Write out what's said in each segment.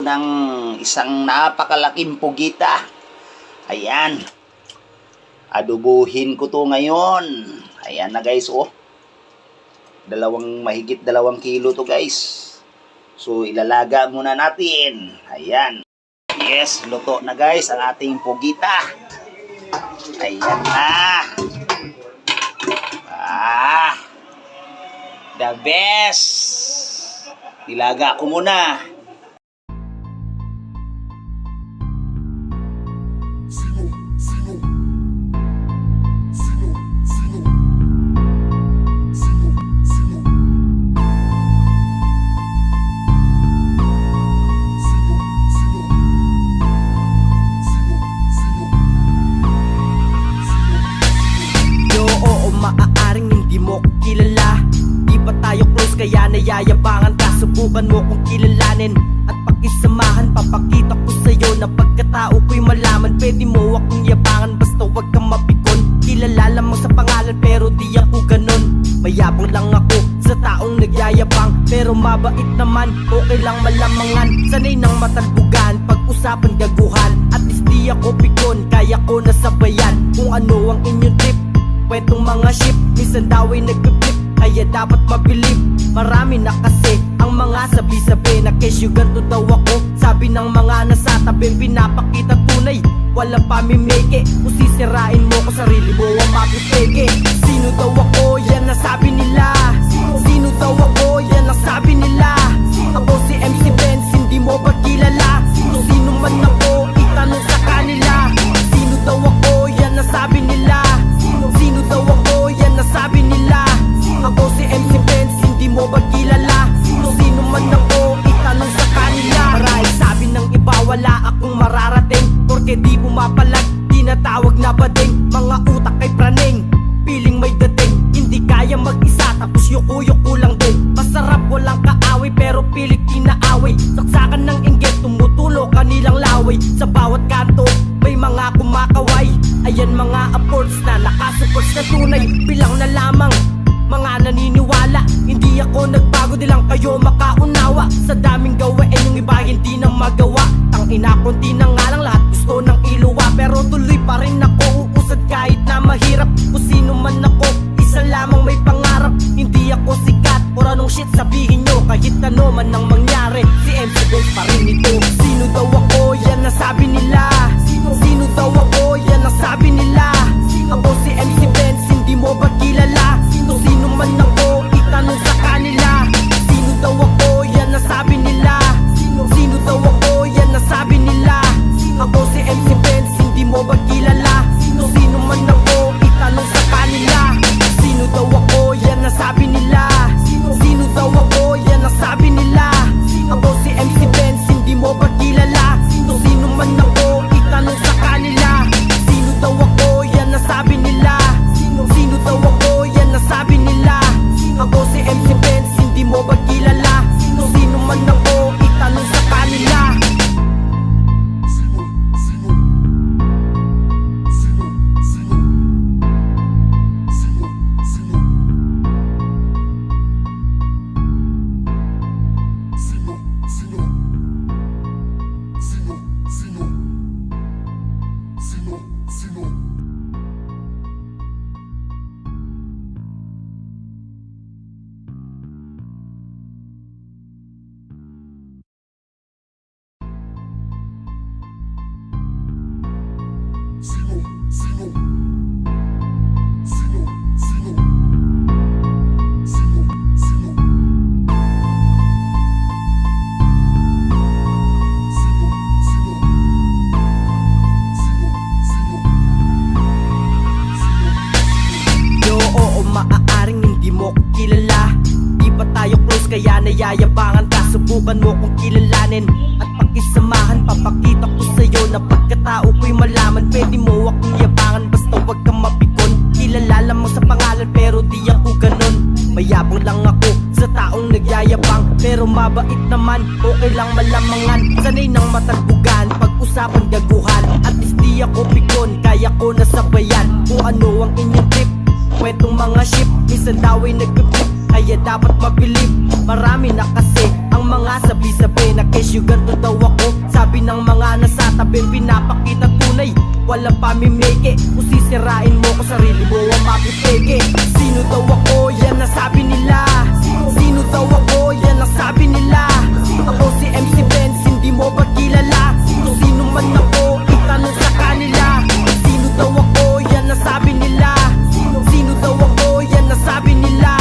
ng isang napakalaking pugita. Ayan. Adubuhin ko to ngayon. Ayan na guys, oh. Mahigit 2 kilo to guys. So ilalaga muna natin. Ayan. Yes, luto na guys ang ating pugita. Ayan na. The best. Ilaga ko muna. Maaaring hindi mo ko kilala, di pa tayo close kaya nayayabangan ka. Subukan mo kong kilalanin at pakisamahan. Papakita ko sa'yo na pagkatao ko'y malaman. Pwede mo akong yabangan basta wag kang mapikon. Kilala lamang sa pangalan pero di ako ganon. Mayabang lang ako sa taong nagyayabang, pero mabait naman, okay lang malamangan. Sanay ng matalbugan, pag-usapan gaguhan. At least di ako pikon, kaya ko nasabayan kung ano ang inyong trip. Kwentong mga ship, minsan daw ay nagpiplip, kaya dapat mabilib. Marami na kasi ang mga sabi-sabi na kesyo ganto daw ako. Sabi ng mga nasa tabi, pinapakita tunay, walang pamimeke. Kung sisirain mo ko, sarili mo ang mapipeke. Sino daw ako, yan ang sabi nila. Sino daw ako, yan ang sabi nila. Ako si MC Benz, hindi mo ba kilala? Kung sino man ako, itanong sa kanila. Sino daw ako, yan ang sabi nila. Sino daw ako, yan ang sabi nila. Ako si MC Benz, hindi mo ba kilala? Kung sino man ako, itanong sa kanila. Marahil sabi ng iba, wala akong mararating, porque di pumapalag, tinatawag na bading. Mga utak ay praning, piling may dating, hindi kaya mag-isa, tapos yuko-yuko lang din. Masarap walang kaaway, pero pilit kinaaway. Saksakan ng inggit, tumutulo kanilang laway. Sa bawat kanto, may mga kumakaway. Ayan mga apports na nakasupport na tunay. Bilang na lamang mga naniniwala, hindi ako nagbago, di lang kayo makaunawa. Sa daming gawain yung iba hindi na magawa. Tangina konti na nga lang, lahat gusto ng iluwa. Pero tuloy pa rin ako uusad kahit na mahirap. Kung sino man ako, isa lamang may pangarap. Hindi ako sikat or anong shit sabihin nyo, kahit ano man ang mangyari, si MC Benz pa rin ito. Sino daw ako, yan ang sabi nila. Sino daw ako, yan ang sabi nila. Ako si MC Benz, hindi mo ba kilala? Kung sino man ako, itanong sa kanila. Sino daw ako, yan ang sabi nila. Sino daw ako, yan ang sabi nila. Ako si MC Benz, hindi mo ba kilala? Kung sino man ako, itanong sa kanila. Sino daw ako, yan ang sabi nila. Sino daw ako, yan ang sabi nila. Ako si MC Benz, hindi mo ba kilala? Kung sino man ako, itanong sa kanila. Sino daw ako, yan ang sabi nila. Sino daw ako, yan ang sabi nila. Ako si MC Benz, hindi mo ba kilala? Kung sino man ako, itanong sa kanila. Maaaring hindi mo ko kilala, di pa tayo close kaya nayayabangan ka. Subukan mo kong kilalanin at pakisamahan. Papakita ko sa'yo na pagkatao ko'y malaman. Pwede mo akong yabangan basta wag kang mapikon. Kilala lamang sa pangalan pero di ako ganon. Mayabang lang ako sa taong nagyayabang, pero mabait naman, okay lang malamangan. Sanay ng matalbugan, pag-usapan gaguhan. At least di ako pikon, kaya ko nasabayan kung ano ang inyong trip. Kwentong mga ship, minsan daw ay nagpiplip, kaya dapat mabilib. Marami na kasi ang mga sabi-sabi na kesyo ganto daw ako. ng mga nasa tabi, pinapakita tunay, walang pamimeke. Kung sisirain mo ko, sarili mo ang mapipeke. Sino daw ako, yan ang sabi nila. Sino daw ako, yan ang sabi nila. Ako si MC Benz, hindi mo ba kilala? Kung sino man ako, itanong sa kanila. Sino daw ako, yan ang sabi nila. Sino daw ako, yan ang sabi nila.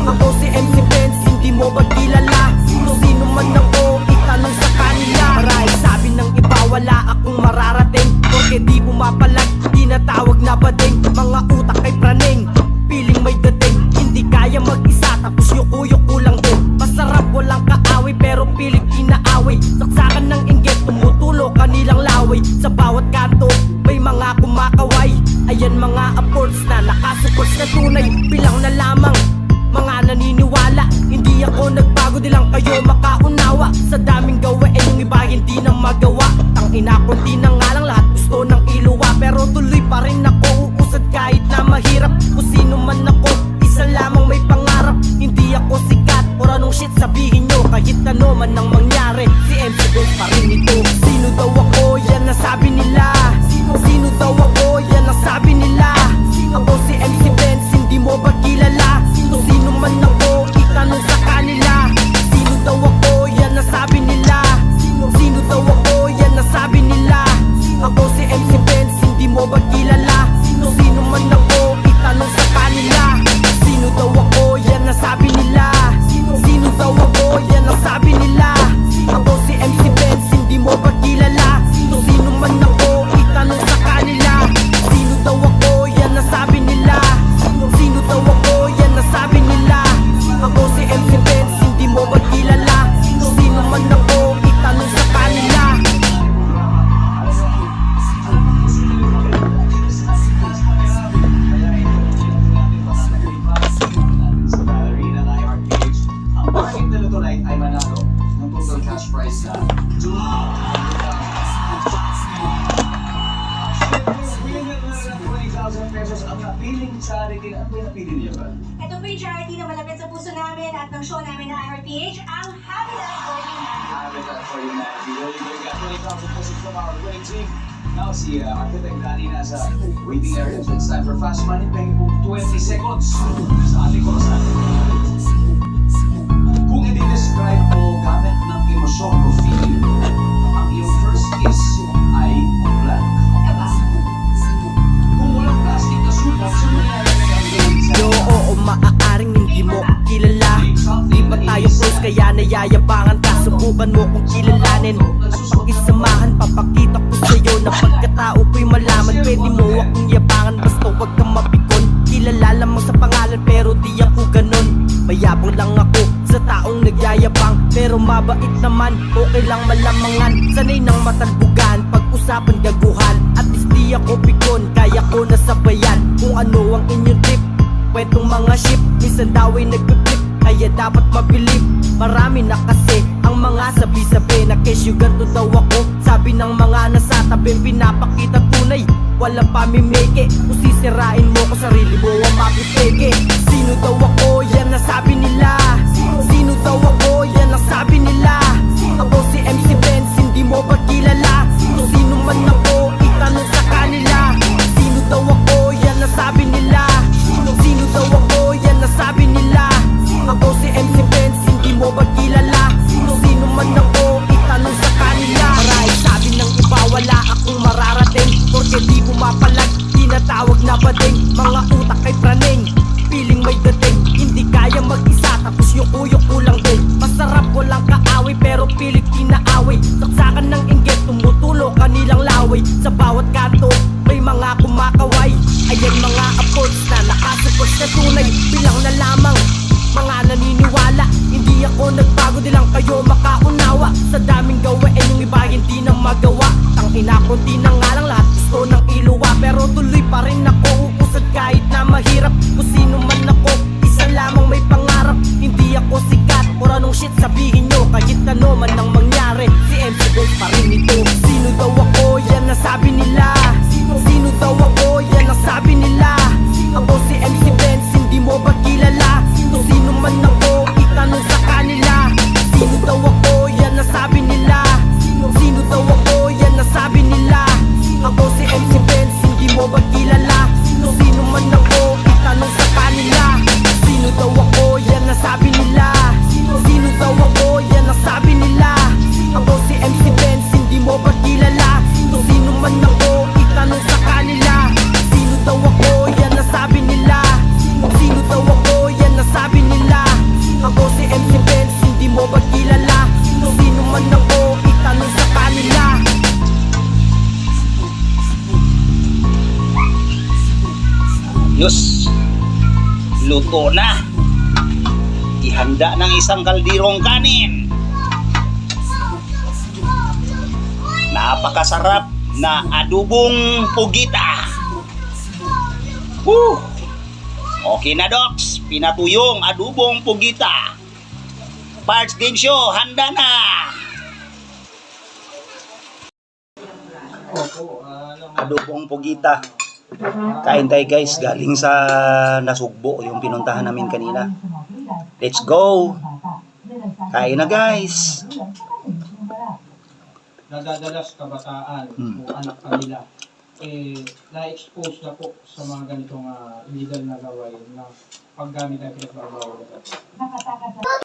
Ako si MC Benz, hindi mo ba kilala? Kung sino man ako, itanong sa kanila. Marahil sabi ng iba, wala akong mararating, porque di pumapalag, tinatawag na bading. Mga utak ay praning, piling may dating, hindi kaya mag-isa, tapos yuko-yuko lang din. Masarap walang kaaway, pero piling kinaaway. Saksakan ng inggit, tumutulo kanilang laway. Sa bawat kanto, may mga kumakaway. Ayan mga apports na nakasupport na tunay. Bilang na lamang, mga naniniwala. Hindi ako nagbago, di lang kayo makaunawa. Sa daming gawain, yung iba hindi na magawa. Tangina, konti na nga lang, lahat gusto ng iluwa. Pero tuloy pa rin ako, uusad kahit na mahirap. Kung sino man ako, isa lamang may pangarap. Hindi ako sikat, or anong shit sabihin nyo, kahit ano man ang mangyari, si MC Benz pa rin ito. Sino daw ako, yan ang sabi nila. Sino daw ako, yan ang sabi nila. Ako si MC Benz, hindi mo ba kilala? Kung sino man ako, itanong sa kanila. Sino daw ako, yan ang sabi nila. Sino daw ako, yan ang sabi nila. Ako si MC Benz, hindi mo ba kilala? Kung sino man ako, itanong sa kanila. Sino daw ako, yan ang sabi nila. Sino daw ako, yan ang sabi nila. Ako si MC Benz, hindi mo ba kilala? Kung sino man ako, itanong sa kanila. Sino daw ako, yan ang sabi nila. Sino daw ako, yan ang sabi nila. Ako si MC Benz, hindi mo ba kilala? Kung sino man ako, itanong sa kanila. Sa gallery ng iRPH, ang parking na tonight ay manalo ng total cash prize na pesos ang napiling charity. Ano ba yung napili niya ba? Ito po yung charity na malapit sa puso namin at ng show namin na IRPH, ang Habitat for Humanity. Habitat for Humanity. Really good. Got 20,000 pesos from our winning team. Now si Architect Danny nasa waiting area. So it's time for fast money. Pengin po 20 seconds sa ating korosan. Kung i-describe mo gamit ng emosyon o feeling, ang iyong first kiss ay blank. Kung walang plastic na supot, saan mo nilalagay ang gawin sa Yo, oo, maaaring hindi mo ko kilala. Di pa tayo close, kaya nayayabangan ka. Subukan mo kung kilalanin at pakisamahan. Papakita ko sa'yo na pagkatao ko'y malaman. Pwede mo akong yabangan, basta huwag kang mapikon. Kilala lamang sa pangalan, pero di ako ganon. Mayabang lang ako sa taong nagyayabang, pero mabait naman, okay lang malamangan. Sanay ng matalbugan, pag-usapan gaguhan. At least di ako pikon, kaya ko nasabayan kung ano ang inyong trip. Kwentong mga ship, minsan daw ay nagpiplip, kaya dapat mabilib. Marami na kasi ang mga sabi-sabi na kesyo ganto daw ako. Sabi ng mga nasa tabi, pinapakita tunay, walang pamimeke. Kung sisirain mo ko, sarili mo ang mapipeke. Sino daw ako, yan ang sabi nila. Sino daw ako, yan ang sabi nila. Ako si MC Benz, hindi mo ba kilala? Kung sino man ako, itanong sa kanila. Sino daw ako, yan ang sabi nila. Sino daw ako, yan ang sabi nila. Ako si MC Benz, hindi mo ba kilala? Kung sino man ako, itanong sa kanila. Marahil sabi ng iba, wala akong mararating, porque di pumapalag, tinatawag na bading. Mga utak ay praning, piling may dating, hindi kaya mag-isa, tapos yuko-yuko lang din. Masarap walang kaaway, pero piling kinaaway. Saksakan ng inggit, tumutulo kanilang laway. Sa bawat kanto, may mga kumakaway. Ayan mga apports na nakasupport na tunay. Bilang na lamang, mga naniniwala. Hindi ako nagbago, di lang kayo makaunawa. Sa daming gawain, yung iba hindi na magawa. Tangina, konti na nga lang, lahat gusto ng iluwa. Pero tuloy pa rin ako, uusad kahit na mahirap. Kung sino man ako, isa lamang may pangarap. Hindi ako sikat, or anong shit sabihin nyo, kahit ano man ang mangyari, si MC Benz pa rin ito. Sino daw ako, yan ang sabi nila. Sino daw ako, yan ang sabi nila. Ako si MC Benz, hindi mo ba kilala? Kung sino man ako, itanong sa kanila. Sino daw ako, yan ang sabi nila. Sino daw ako, Ayos. Luto na. Ihanda ng isang kaldirong kanin. Napakasarap na adubong pugita. Woo! Okay na, Docs. Pinatuyong adubong pugita. Parts Game Show, handa na. Adobong pugita. Kain tayo guys, galing sa Nasugbo, yung pinuntahan namin kanina. Let's go! Kain na guys! Nadadalas kabataan o anak kanila na-expose na po sa mga ganitong illegal na gawain na paggamit ay pinagbabawal.